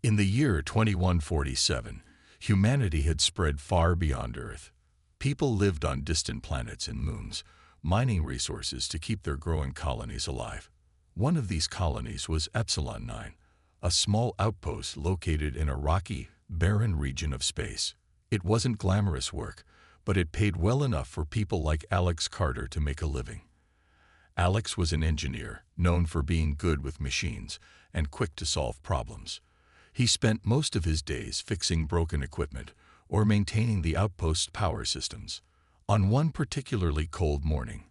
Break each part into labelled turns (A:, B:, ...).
A: In the year 2147, humanity had spread far beyond Earth. People lived on distant planets and moons, mining resources to keep their growing colonies alive. One of these colonies was Epsilon 9, a small outpost located in a rocky, barren region of space. It wasn't glamorous work, but it paid well enough for people like Alex Carter to make a living. Alex was an engineer, known for being good with machines and quick to solve problems. He spent most of his days fixing broken equipment or maintaining the outpost's power systems. On one particularly cold morning,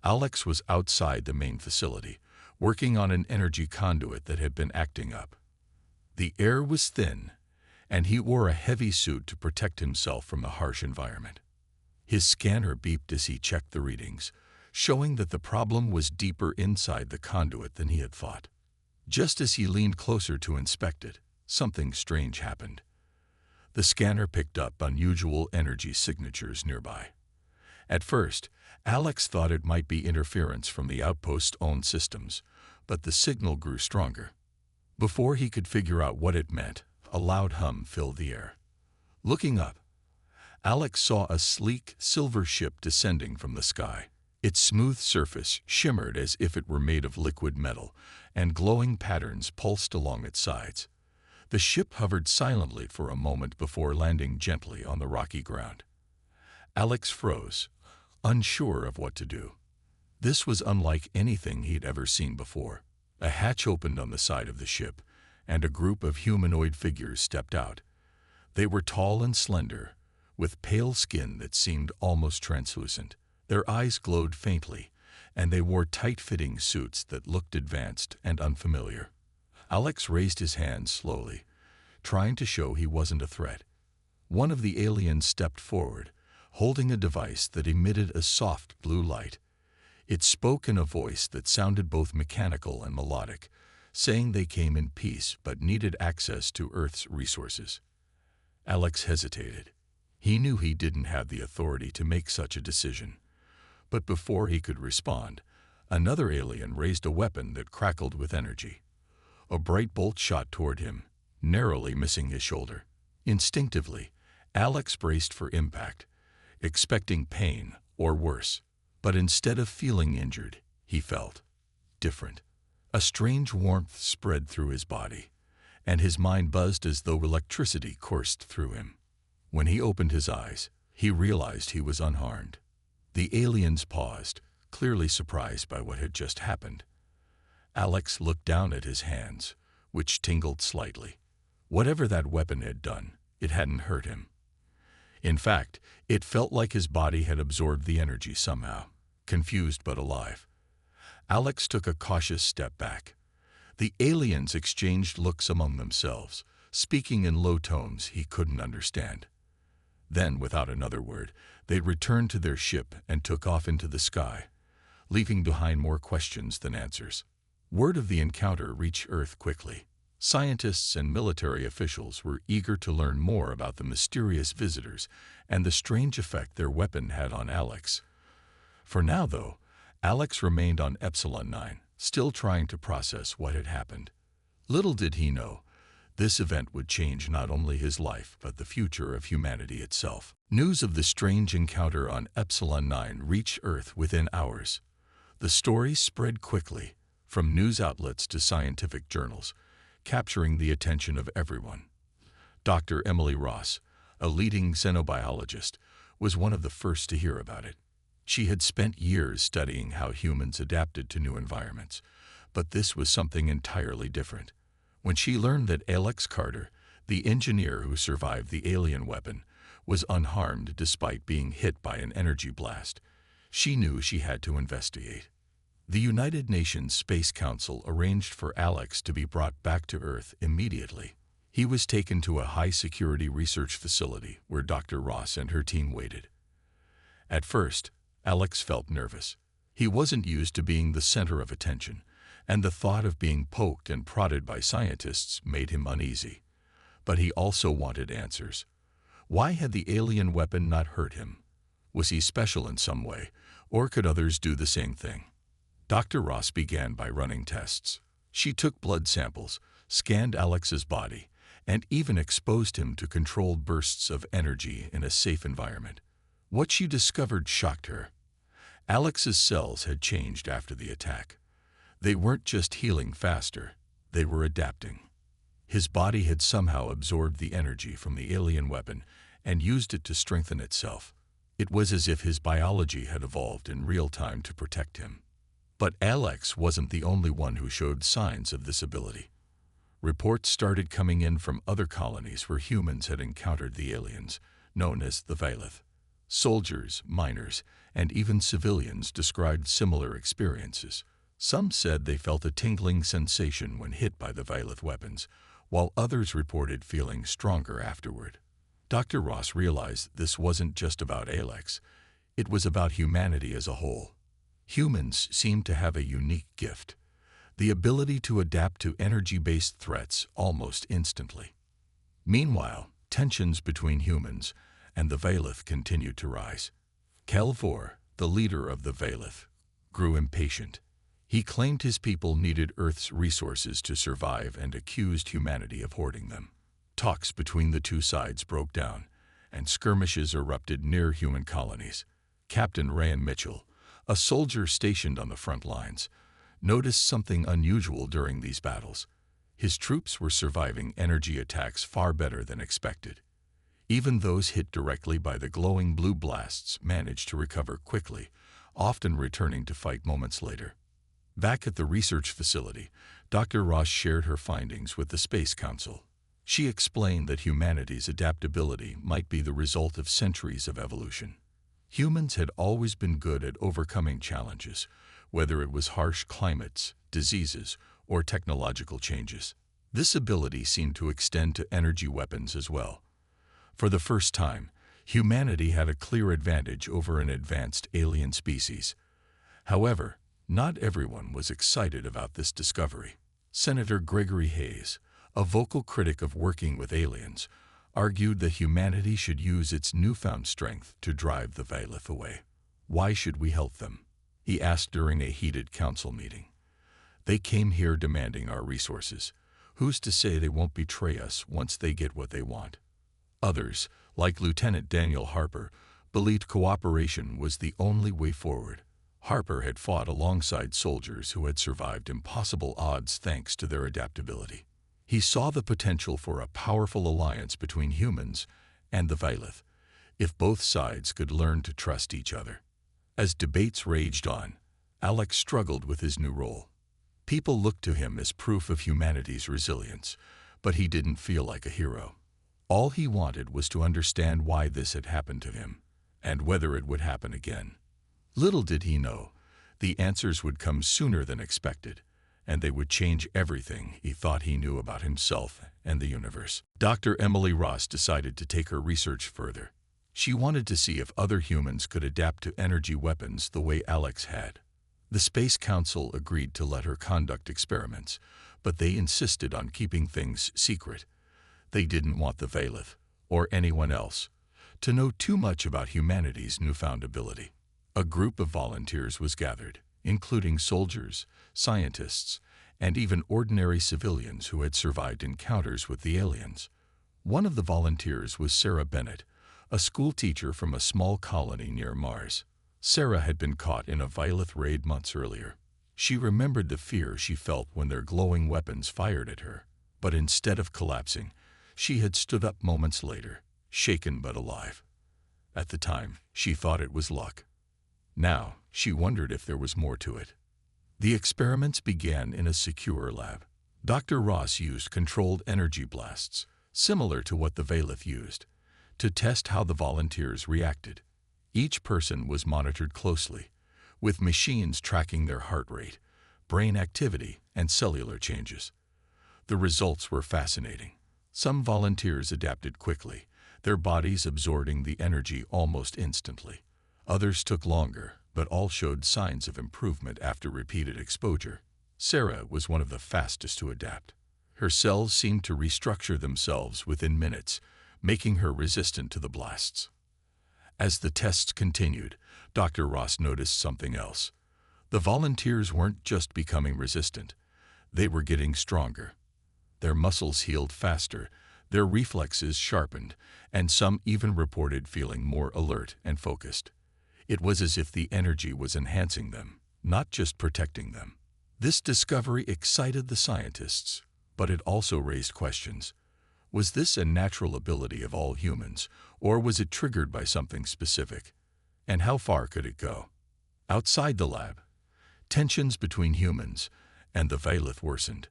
A: Alex was outside the main facility, working on an energy conduit that had been acting up. The air was thin, and he wore a heavy suit to protect himself from the harsh environment. His scanner beeped as he checked the readings, showing that the problem was deeper inside the conduit than he had thought. Just as he leaned closer to inspect it, something strange happened. The scanner picked up unusual energy signatures nearby. At first, Alex thought it might be interference from the outpost's own systems, but the signal grew stronger. Before he could figure out what it meant, a loud hum filled the air. Looking up, Alex saw a sleek, silver ship descending from the sky. Its smooth surface shimmered as if it were made of liquid metal, and glowing patterns pulsed along its sides. The ship hovered silently for a moment before landing gently on the rocky ground. Alex froze, unsure of what to do. This was unlike anything he'd ever seen before. A hatch opened on the side of the ship, and a group of humanoid figures stepped out. They were tall and slender, with pale skin that seemed almost translucent. Their eyes glowed faintly, and they wore tight-fitting suits that looked advanced and unfamiliar. Alex raised his hands slowly, trying to show he wasn't a threat. One of the aliens stepped forward, holding a device that emitted a soft blue light. It spoke in a voice that sounded both mechanical and melodic, saying they came in peace but needed access to Earth's resources. Alex hesitated. He knew he didn't have the authority to make such a decision. But before he could respond, another alien raised a weapon that crackled with energy. A bright bolt shot toward him, narrowly missing his shoulder. Instinctively, Alex braced for impact, expecting pain or worse. But instead of feeling injured, he felt different. A strange warmth spread through his body, and his mind buzzed as though electricity coursed through him. When he opened his eyes, he realized he was unharmed. The aliens paused, clearly surprised by what had just happened. Alex looked down at his hands, which tingled slightly. Whatever that weapon had done, it hadn't hurt him. In fact, it felt like his body had absorbed the energy somehow, confused but alive. Alex took a cautious step back. The aliens exchanged looks among themselves, speaking in low tones he couldn't understand. Then, without another word, they returned to their ship and took off into the sky, leaving behind more questions than answers. Word of the encounter reached Earth quickly. Scientists and military officials were eager to learn more about the mysterious visitors and the strange effect their weapon had on Alex. For now, though, Alex remained on Epsilon 9, still trying to process what had happened. Little did he know, this event would change not only his life but the future of humanity itself. News of the strange encounter on Epsilon 9 reached Earth within hours. The story spread quickly, from news outlets to scientific journals, capturing the attention of everyone. Dr. Emily Ross, a leading xenobiologist, was one of the first to hear about it. She had spent years studying how humans adapted to new environments, but this was something entirely different. When she learned that Alex Carter, the engineer who survived the alien weapon, was unharmed despite being hit by an energy blast, she knew she had to investigate. The United Nations Space Council arranged for Alex to be brought back to Earth immediately. He was taken to a high-security research facility where Dr. Ross and her team waited. At first, Alex felt nervous. He wasn't used to being the center of attention, and the thought of being poked and prodded by scientists made him uneasy. But he also wanted answers. Why had the alien weapon not hurt him? Was he special in some way, or could others do the same thing? Dr. Ross began by running tests. She took blood samples, scanned Alex's body, and even exposed him to controlled bursts of energy in a safe environment. What she discovered shocked her. Alex's cells had changed after the attack. They weren't just healing faster, they were adapting. His body had somehow absorbed the energy from the alien weapon and used it to strengthen itself. It was as if his biology had evolved in real time to protect him. But Alex wasn't the only one who showed signs of this ability. Reports started coming in from other colonies where humans had encountered the aliens, known as the Vailith. Soldiers, miners, and even civilians described similar experiences. Some said they felt a tingling sensation when hit by the Vailith weapons, while others reported feeling stronger afterward. Dr. Ross realized this wasn't just about Alex, it was about humanity as a whole. Humans seemed to have a unique gift, the ability to adapt to energy-based threats almost instantly. Meanwhile, tensions between humans and the Vailith continued to rise. Kelvor, the leader of the Vailith, grew impatient. He claimed his people needed Earth's resources to survive and accused humanity of hoarding them. Talks between the two sides broke down, and skirmishes erupted near human colonies. Captain Ryan Mitchell, a soldier stationed on the front lines, noticed something unusual during these battles. His troops were surviving energy attacks far better than expected. Even those hit directly by the glowing blue blasts managed to recover quickly, often returning to fight moments later. Back at the research facility, Dr. Ross shared her findings with the Space Council. She explained that humanity's adaptability might be the result of centuries of evolution. Humans had always been good at overcoming challenges, whether it was harsh climates, diseases, or technological changes. This ability seemed to extend to energy weapons as well. For the first time, humanity had a clear advantage over an advanced alien species. However, not everyone was excited about this discovery. Senator Gregory Hayes, a vocal critic of working with aliens, argued that humanity should use its newfound strength to drive the Vailith away. Why should we help them? He asked during a heated council meeting. They came here demanding our resources. Who's to say they won't betray us once they get what they want? Others, like Lieutenant Daniel Harper, believed cooperation was the only way forward. Harper had fought alongside soldiers who had survived impossible odds thanks to their adaptability. He saw the potential for a powerful alliance between humans and the Vailith, if both sides could learn to trust each other. As debates raged on, Alex struggled with his new role. People looked to him as proof of humanity's resilience, but he didn't feel like a hero. All he wanted was to understand why this had happened to him, and whether it would happen again. Little did he know, the answers would come sooner than expected, and they would change everything he thought he knew about himself and the universe. Dr. Emily Ross decided to take her research further. She wanted to see if other humans could adapt to energy weapons the way Alex had. The Space Council agreed to let her conduct experiments, but they insisted on keeping things secret. They didn't want the Vailith, or anyone else, to know too much about humanity's newfound ability. A group of volunteers was gathered, including soldiers, scientists, and even ordinary civilians who had survived encounters with the aliens. One of the volunteers was Sarah Bennett, a school teacher from a small colony near Mars. Sarah had been caught in a Vailith raid months earlier. She remembered the fear she felt when their glowing weapons fired at her, but instead of collapsing, she had stood up moments later, shaken but alive. At the time, she thought it was luck. Now, she wondered if there was more to it. The experiments began in a secure lab. Dr. Ross used controlled energy blasts, similar to what the Vailith used, to test how the volunteers reacted. Each person was monitored closely, with machines tracking their heart rate, brain activity, and cellular changes. The results were fascinating. Some volunteers adapted quickly, their bodies absorbing the energy almost instantly. Others took longer, but all showed signs of improvement after repeated exposure. Sarah was one of the fastest to adapt. Her cells seemed to restructure themselves within minutes, making her resistant to the blasts. As the tests continued, Dr. Ross noticed something else. The volunteers weren't just becoming resistant, they were getting stronger. Their muscles healed faster, Their reflexes sharpened, and some even reported feeling more alert and focused. It was as if the energy was enhancing them, not just protecting them. This discovery excited the scientists, but it also raised questions. Was this a natural ability of all humans, or was it triggered by something specific? And how far could it go? Outside the lab, tensions between humans and the Vailith worsened.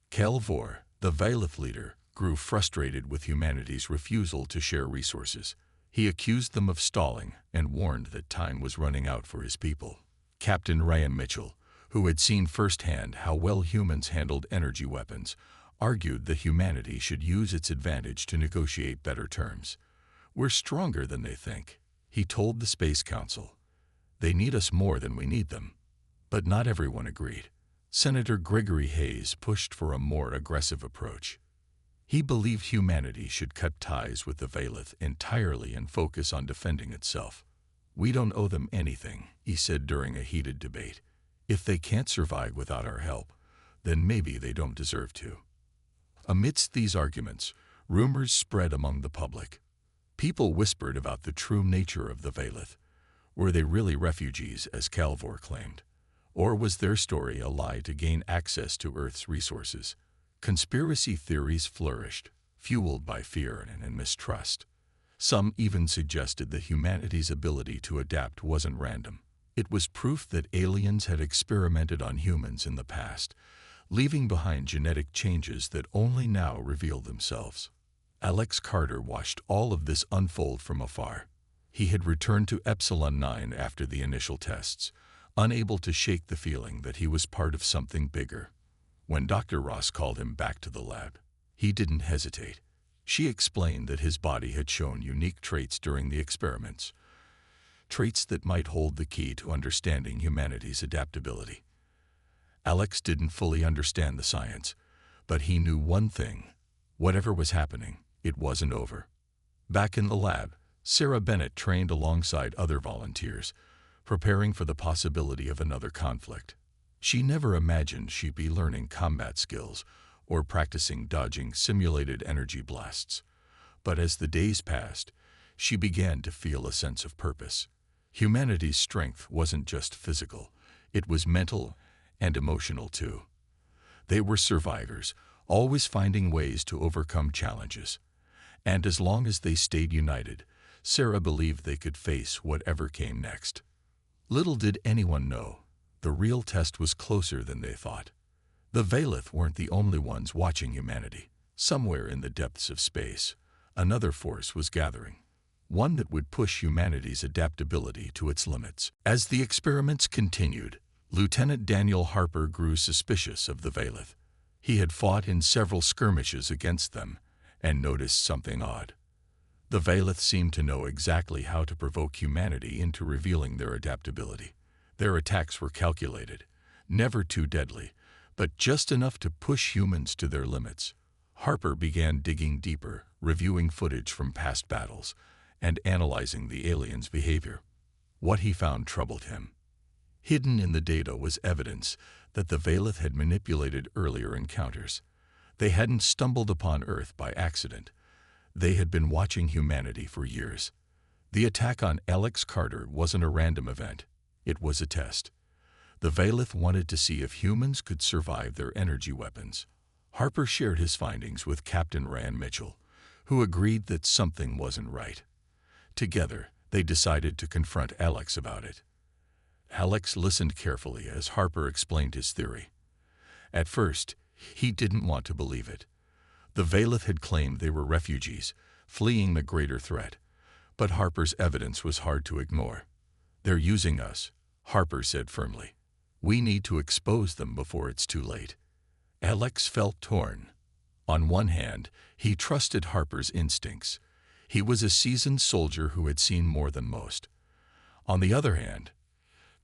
A: Kelvor, the Vailith leader, grew frustrated with humanity's refusal to share resources. He accused them of stalling and warned that time was running out for his people. Captain Ryan Mitchell, who had seen firsthand how well humans handled energy weapons, argued that humanity should use its advantage to negotiate better terms. "We're stronger than they think," he told the Space Council. "They need us more than we need them." But not everyone agreed. Senator Gregory Hayes pushed for a more aggressive approach. He believed humanity should cut ties with the Vailith entirely and focus on defending itself. "We don't owe them anything," he said during a heated debate. "If they can't survive without our help, then maybe they don't deserve to." Amidst these arguments, rumors spread among the public. People whispered about the true nature of the Vailith. Were they really refugees, as Kelvor claimed? Or was their story a lie to gain access to Earth's resources? Conspiracy theories flourished, fueled by fear and mistrust. Some even suggested that humanity's ability to adapt wasn't random. It was proof that aliens had experimented on humans in the past, leaving behind genetic changes that only now revealed themselves. Alex Carter watched all of this unfold from afar. He had returned to Epsilon 9 after the initial tests, unable to shake the feeling that he was part of something bigger. When Dr. Ross called him back to the lab, he didn't hesitate. She explained that his body had shown unique traits during the experiments, traits that might hold the key to understanding humanity's adaptability. Alex didn't fully understand the science, but he knew one thing: whatever was happening, it wasn't over. Back in the lab, Sarah Bennett trained alongside other volunteers, preparing for the possibility of another conflict. She never imagined she'd be learning combat skills or practicing dodging simulated energy blasts. But as the days passed, she began to feel a sense of purpose. Humanity's strength wasn't just physical, it was mental and emotional too. They were survivors, always finding ways to overcome challenges. And as long as they stayed united, Sarah believed they could face whatever came next. Little did anyone know, the real test was closer than they thought. The Vailith weren't the only ones watching humanity. Somewhere in the depths of space, another force was gathering, one that would push humanity's adaptability to its limits. As the experiments continued, Lieutenant Daniel Harper grew suspicious of the Vailith. He had fought in several skirmishes against them and noticed something odd. The Vailith seemed to know exactly how to provoke humanity into revealing their adaptability. Their attacks were calculated, never too deadly, but just enough to push humans to their limits. Harper began digging deeper, reviewing footage from past battles, and analyzing the aliens' behavior. What he found troubled him. Hidden in the data was evidence that the Vailith had manipulated earlier encounters. They hadn't stumbled upon Earth by accident. They had been watching humanity for years. The attack on Alex Carter wasn't a random event. It was a test. The Vailith wanted to see if humans could survive their energy weapons. Harper shared his findings with Captain Ryan Mitchell, who agreed that something wasn't right. Together, they decided to confront Alex about it. Alex listened carefully as Harper explained his theory. At first, he didn't want to believe it. The Vailith had claimed they were refugees, fleeing the greater threat. But Harper's evidence was hard to ignore. "They're using us," Harper said firmly. "We need to expose them before it's too late." Alex felt torn. On one hand, he trusted Harper's instincts. He was a seasoned soldier who had seen more than most. On the other hand,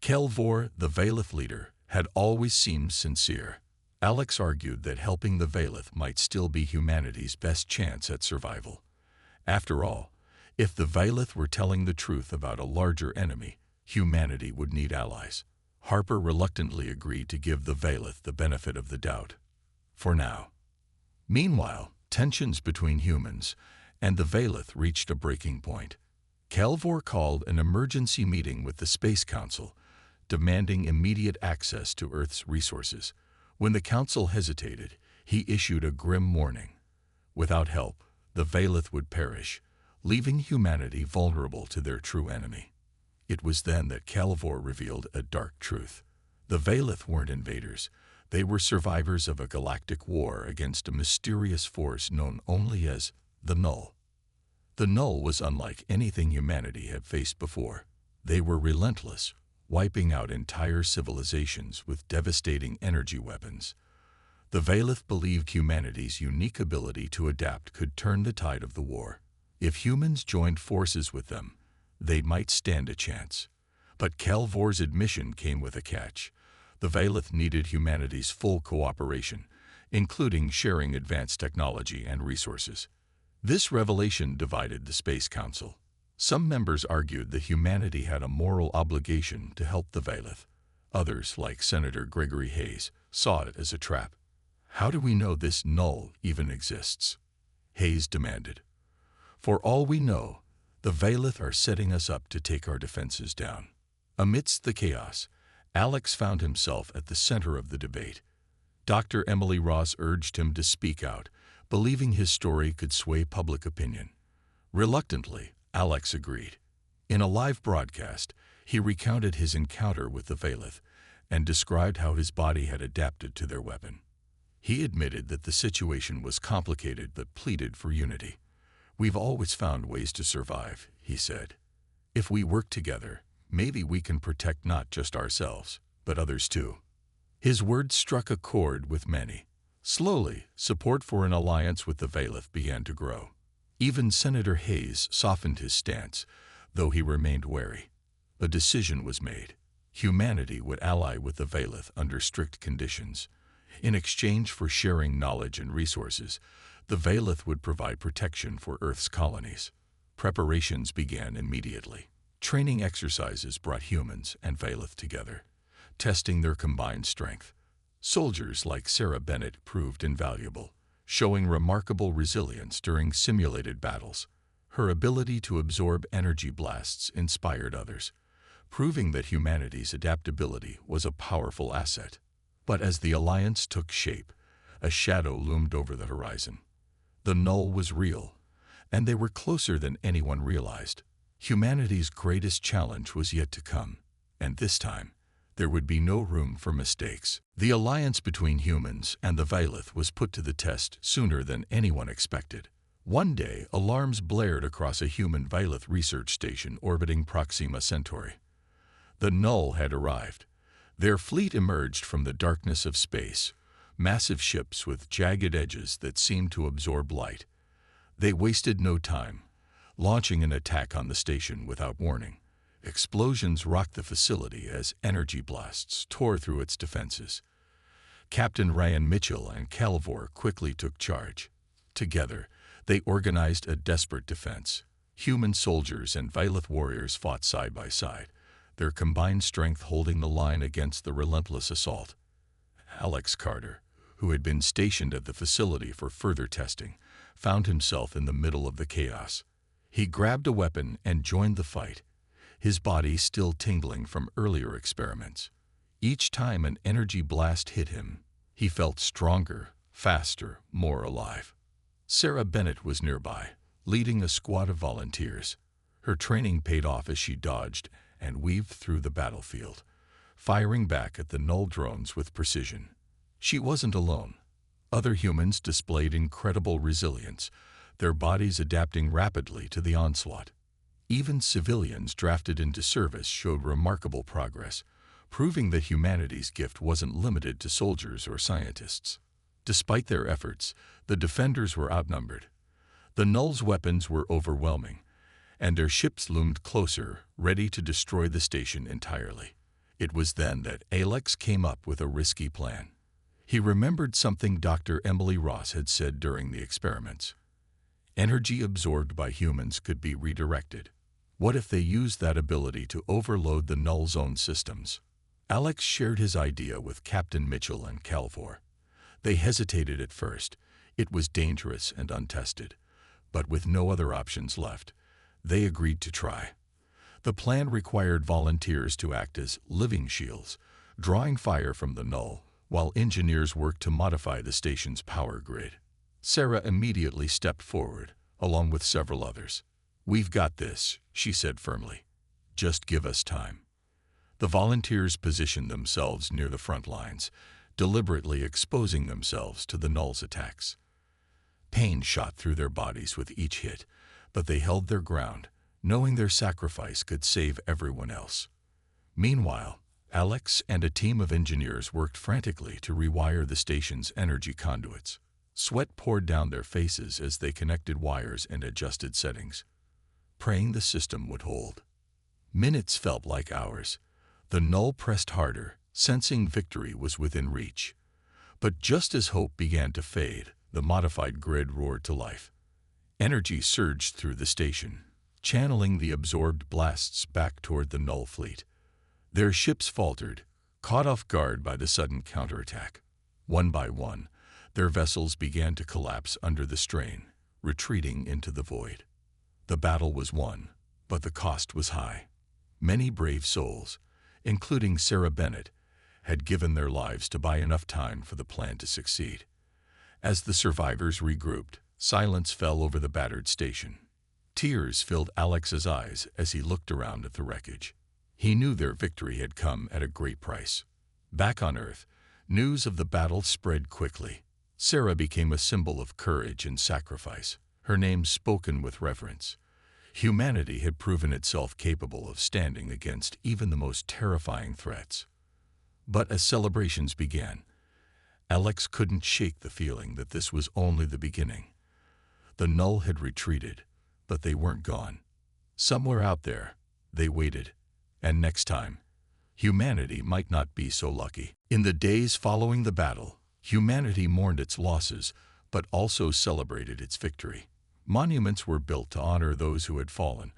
A: Kelvor, the Vailith leader, had always seemed sincere. Alex argued that helping the Vailith might still be humanity's best chance at survival. After all, if the Vailith were telling the truth about a larger enemy, humanity would need allies. Harper reluctantly agreed to give the Vailith the benefit of the doubt. For now. Meanwhile, Tensions between humans and the Valith reached a breaking point. Calvor called an emergency meeting with the Space Council, demanding immediate access to Earth's resources. When the Council hesitated, he issued a grim warning. Without help, the Valith would perish, leaving humanity vulnerable to their true enemy. It was then that Calvor revealed a dark truth. The Valith weren't invaders. They were survivors of a galactic war against a mysterious force known only as the Null. The Null was unlike anything humanity had faced before. They were relentless, wiping out entire civilizations with devastating energy weapons. The Valith believed humanity's unique ability to adapt could turn the tide of the war. If humans joined forces with them, they might stand a chance. But Calvor's admission came with a catch. The Valith needed humanity's full cooperation, including sharing advanced technology and resources. This revelation divided the Space Council. Some members argued that humanity had a moral obligation to help the Valith. Others, like Senator Gregory Hayes, saw it as a trap. How do we know this Null even exists? Hayes demanded. For all we know, the Valith are setting us up to take our defenses down. Amidst the chaos, Alex found himself at the center of the debate. Dr. Emily Ross urged him to speak out, believing his story could sway public opinion. Reluctantly, Alex agreed. In a live broadcast, he recounted his encounter with the Valith and described how his body had adapted to their weapon. He admitted that the situation was complicated but pleaded for unity. We've always found ways to survive, he said. If we work together, maybe we can protect not just ourselves, but others too. His words struck a chord with many. Slowly, support for an alliance with the Valith began to grow. Even Senator Hayes softened his stance, though he remained wary. A decision was made. Humanity would ally with the Valith under strict conditions. In exchange for sharing knowledge and resources, the Valith would provide protection for Earth's colonies. Preparations began immediately. Training exercises brought humans and Valith together, testing their combined strength. Soldiers like Sarah Bennett proved invaluable, showing remarkable resilience during simulated battles. Her ability to absorb energy blasts inspired others, proving that humanity's adaptability was a powerful asset. But as the alliance took shape, a shadow loomed over the horizon. The Null was real, and they were closer than anyone realized. Humanity's greatest challenge was yet to come, and this time, there would be no room for mistakes. The alliance between humans and the Valith was put to the test sooner than anyone expected. One day, alarms blared across a human Valith research station orbiting Proxima Centauri. The Null had arrived. Their fleet emerged from the darkness of space, massive ships with jagged edges that seemed to absorb light. They wasted no time, launching an attack on the station without warning. Explosions rocked the facility as energy blasts tore through its defenses. Captain Ryan Mitchell and Calvor quickly took charge. Together, they organized a desperate defense. Human soldiers and Valith warriors fought side by side, their combined strength holding the line against the relentless assault. Alex Carter, who had been stationed at the facility for further testing, found himself in the middle of the chaos. He grabbed a weapon and joined the fight, his body still tingling from earlier experiments. Each time an energy blast hit him, he felt stronger, faster, more alive. Sarah Bennett was nearby, leading a squad of volunteers. Her training paid off as she dodged and weaved through the battlefield, firing back at the Null drones with precision. She wasn't alone. Other humans displayed incredible resilience, their bodies adapting rapidly to the onslaught. Even civilians drafted into service showed remarkable progress, proving that humanity's gift wasn't limited to soldiers or scientists. Despite their efforts, the defenders were outnumbered. The Null's weapons were overwhelming, and their ships loomed closer, ready to destroy the station entirely. It was then that Alex came up with a risky plan. He remembered something Dr. Emily Ross had said during the experiments. Energy absorbed by humans could be redirected. What if they used that ability to overload the Null Zone systems? Alex shared his idea with Captain Mitchell and Calvor. They hesitated at first, It was dangerous and untested, but with no other options left, they agreed to try. The plan required volunteers to act as living shields, drawing fire from the null, while engineers worked to modify the station's power grid. Sarah immediately stepped forward, along with several others. "We've got this," she said firmly. "Just give us time." The volunteers positioned themselves near the front lines, deliberately exposing themselves to the null's attacks. Pain shot through their bodies with each hit, but they held their ground, knowing their sacrifice could save everyone else. Meanwhile, Alex and a team of engineers worked frantically to rewire the station's energy conduits. Sweat poured down their faces as they connected wires and adjusted settings, praying the system would hold. Minutes felt like hours. The null pressed harder, sensing victory was within reach. But just as hope began to fade, the modified grid roared to life. Energy surged through the station, channeling the absorbed blasts back toward the null fleet. Their ships faltered, caught off guard by the sudden counterattack. One by one, their vessels began to collapse under the strain, retreating into the void. The battle was won, but the cost was high. Many brave souls, including Sarah Bennett, had given their lives to buy enough time for the plan to succeed. As the survivors regrouped, silence fell over the battered station. Tears filled Alex's eyes as he looked around at the wreckage. He knew their victory had come at a great price. Back on Earth, news of the battle spread quickly. Sarah became a symbol of courage and sacrifice, her name spoken with reverence. Humanity had proven itself capable of standing against even the most terrifying threats. But as celebrations began, Alex couldn't shake the feeling that this was only the beginning. The null had retreated, but they weren't gone. Somewhere out there, they waited. And next time, humanity might not be so lucky. In the days following the battle, humanity mourned its losses, but also celebrated its victory. Monuments were built to honor those who had fallen,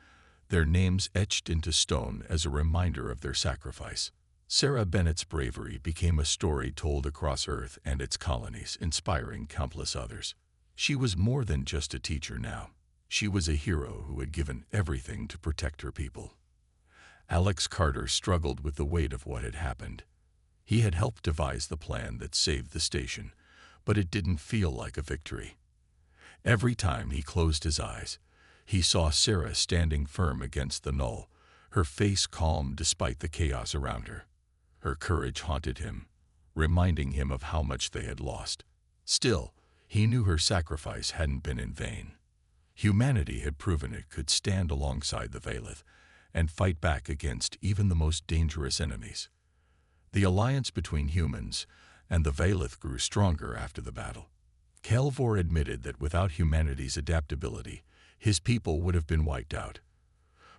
A: their names etched into stone as a reminder of their sacrifice. Sarah Bennett's bravery became a story told across Earth and its colonies, inspiring countless others. She was more than just a teacher now. She was a hero who had given everything to protect her people. Alex Carter struggled with the weight of what had happened. He had helped devise the plan that saved the station, but it didn't feel like a victory. Every time he closed his eyes, he saw Sarah standing firm against the null, her face calm despite the chaos around her. Her courage haunted him, reminding him of how much they had lost. Still, he knew her sacrifice hadn't been in vain. Humanity had proven it could stand alongside the Valith and fight back against even the most dangerous enemies. The alliance between humans and the Valith grew stronger after the battle. Kelvor admitted that without humanity's adaptability, his people would have been wiped out.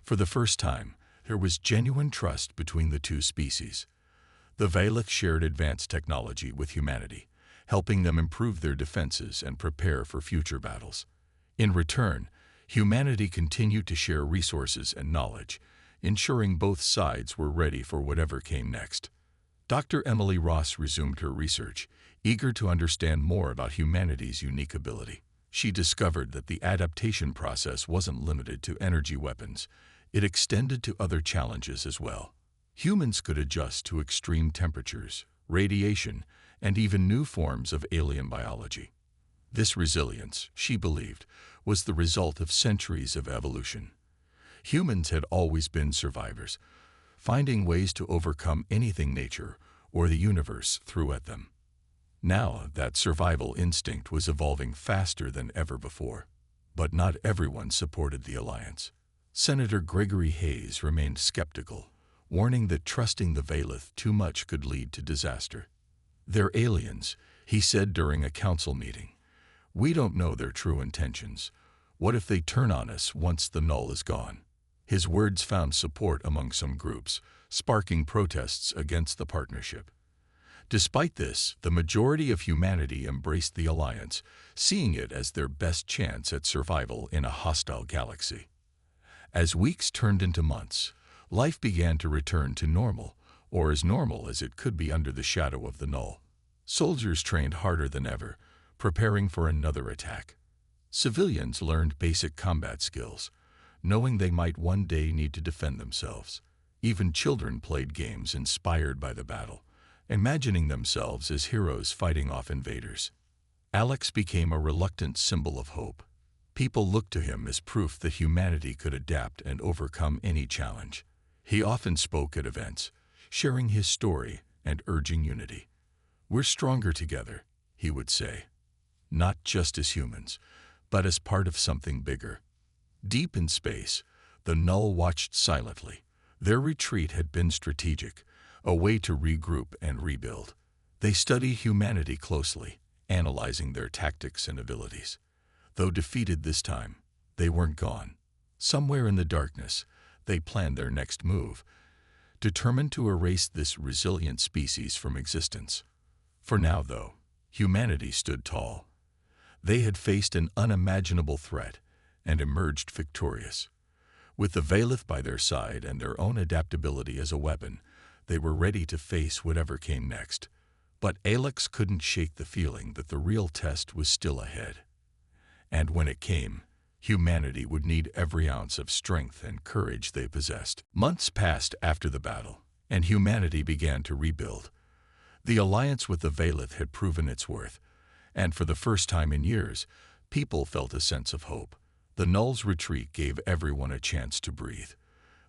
A: For the first time, there was genuine trust between the two species. The Valith shared advanced technology with humanity, helping them improve their defenses and prepare for future battles. In return, humanity continued to share resources and knowledge, ensuring both sides were ready for whatever came next. Dr. Emily Ross resumed her research, eager to understand more about humanity's unique ability. She discovered that the adaptation process wasn't limited to energy weapons. It extended to other challenges as well. Humans could adjust to extreme temperatures, radiation, and even new forms of alien biology. This resilience, she believed, was the result of centuries of evolution. Humans had always been survivors, finding ways to overcome anything nature or the universe threw at them. Now, that survival instinct was evolving faster than ever before. But not everyone supported the alliance. Senator Gregory Hayes remained skeptical, warning that trusting the Valith too much could lead to disaster. "They're aliens," he said during a council meeting. "We don't know their true intentions. What if they turn on us once the null is gone?" His words found support among some groups, sparking protests against the partnership. Despite this, the majority of humanity embraced the alliance, seeing it as their best chance at survival in a hostile galaxy. As weeks turned into months, life began to return to normal, or as normal as it could be under the shadow of the null. Soldiers trained harder than ever, preparing for another attack. Civilians learned basic combat skills, knowing they might one day need to defend themselves. Even children played games inspired by the battle, imagining themselves as heroes fighting off invaders. Alex became a reluctant symbol of hope. People looked to him as proof that humanity could adapt and overcome any challenge. He often spoke at events, sharing his story and urging unity. "We're stronger together," he would say, "not just as humans, but as part of something bigger." Deep in space, the Null watched silently. Their retreat had been strategic, a way to regroup and rebuild. They studied humanity closely, analyzing their tactics and abilities. Though defeated this time, they weren't gone. Somewhere in the darkness, they planned their next move, determined to erase this resilient species from existence. For now, though, humanity stood tall. They had faced an unimaginable threat and emerged victorious. With the Valith by their side and their own adaptability as a weapon, they were ready to face whatever came next. But Alex couldn't shake the feeling that the real test was still ahead. And when it came, humanity would need every ounce of strength and courage they possessed. Months passed after the battle, and humanity began to rebuild. The alliance with the Valith had proven its worth, and for the first time in years, people felt a sense of hope. The Null's retreat gave everyone a chance to breathe,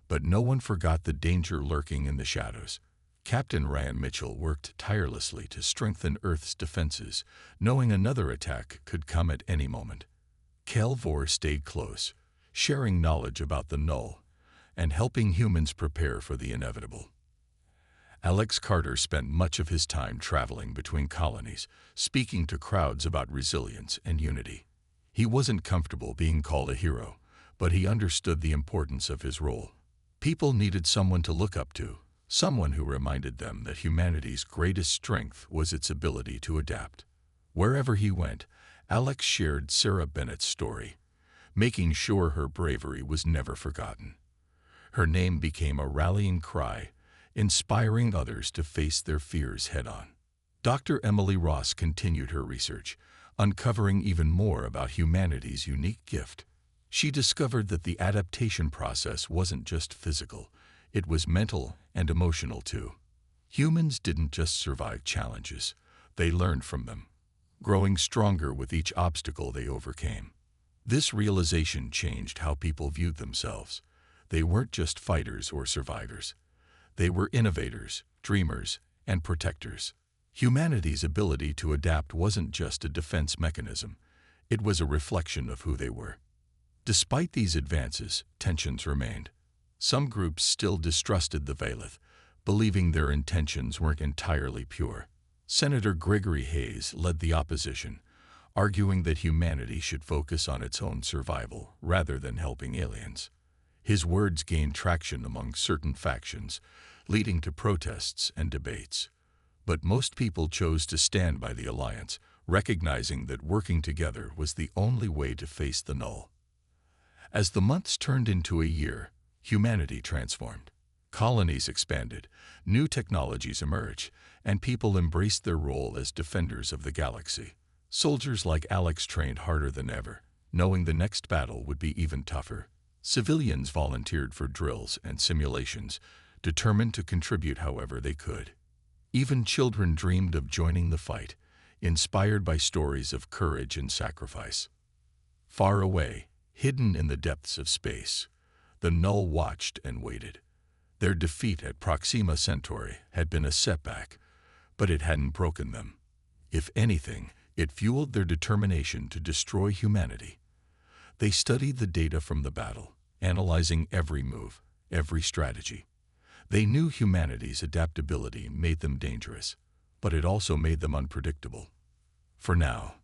A: but no one forgot the danger lurking in the shadows. Captain Ryan Mitchell worked tirelessly to strengthen Earth's defenses, knowing another attack could come at any moment. Kelvor stayed close, sharing knowledge about the Null and helping humans prepare for the inevitable. Alex Carter spent much of his time traveling between colonies, speaking to crowds about resilience and unity. He wasn't comfortable being called a hero, but he understood the importance of his role. People needed someone to look up to, someone who reminded them that humanity's greatest strength was its ability to adapt. Wherever he went, Alex shared Sarah Bennett's story, making sure her bravery was never forgotten. Her name became a rallying cry, inspiring others to face their fears head-on. Dr. Emily Ross continued her research, uncovering even more about humanity's unique gift. She discovered that the adaptation process wasn't just physical, it was mental and emotional too. Humans didn't just survive challenges, they learned from them, growing stronger with each obstacle they overcame. This realization changed how people viewed themselves. They weren't just fighters or survivors. They were innovators, dreamers, and protectors. Humanity's ability to adapt wasn't just a defense mechanism, it was a reflection of who they were. Despite these advances, tensions remained. Some groups still distrusted the Valith, believing their intentions weren't entirely pure. Senator Gregory Hayes led the opposition, arguing that humanity should focus on its own survival rather than helping aliens. His words gained traction among certain factions, leading to protests and debates. But most people chose to stand by the alliance, recognizing that working together was the only way to face the Null. As the months turned into a year, humanity transformed. Colonies expanded, new technologies emerged, and people embraced their role as defenders of the galaxy. Soldiers like Alex trained harder than ever, knowing the next battle would be even tougher. Civilians volunteered for drills and simulations, determined to contribute however they could. Even children dreamed of joining the fight, inspired by stories of courage and sacrifice. Far away, hidden in the depths of space, the Null watched and waited. Their defeat at Proxima Centauri had been a setback, but it hadn't broken them. If anything, it fueled their determination to destroy humanity. They studied the data from the battle, analyzing every move, every strategy. They knew humanity's adaptability made them dangerous, but it also made them unpredictable. For now,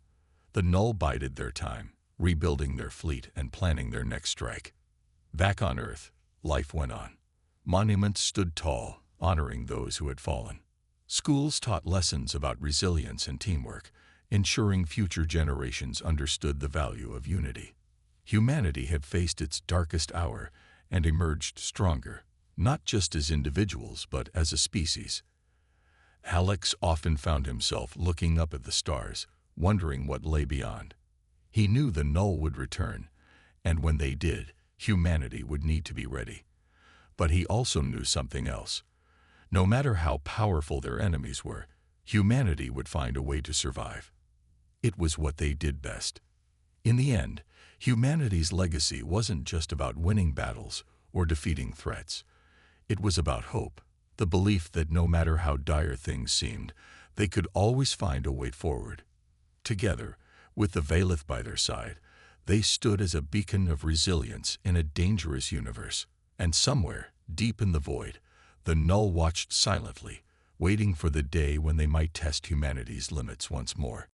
A: the Null bided their time, rebuilding their fleet and planning their next strike. Back on Earth, life went on. Monuments stood tall, honoring those who had fallen. Schools taught lessons about resilience and teamwork, ensuring future generations understood the value of unity. Humanity had faced its darkest hour and emerged stronger, not just as individuals but as a species. Alex often found himself looking up at the stars, wondering what lay beyond. He knew the Null would return, and when they did, humanity would need to be ready. But he also knew something else. No matter how powerful their enemies were, humanity would find a way to survive. It was what they did best. In the end, humanity's legacy wasn't just about winning battles or defeating threats. It was about hope, the belief that no matter how dire things seemed, they could always find a way forward. Together, with the Valeth by their side, they stood as a beacon of resilience in a dangerous universe. And somewhere, deep in the void, the Null watched silently, waiting for the day when they might test humanity's limits once more.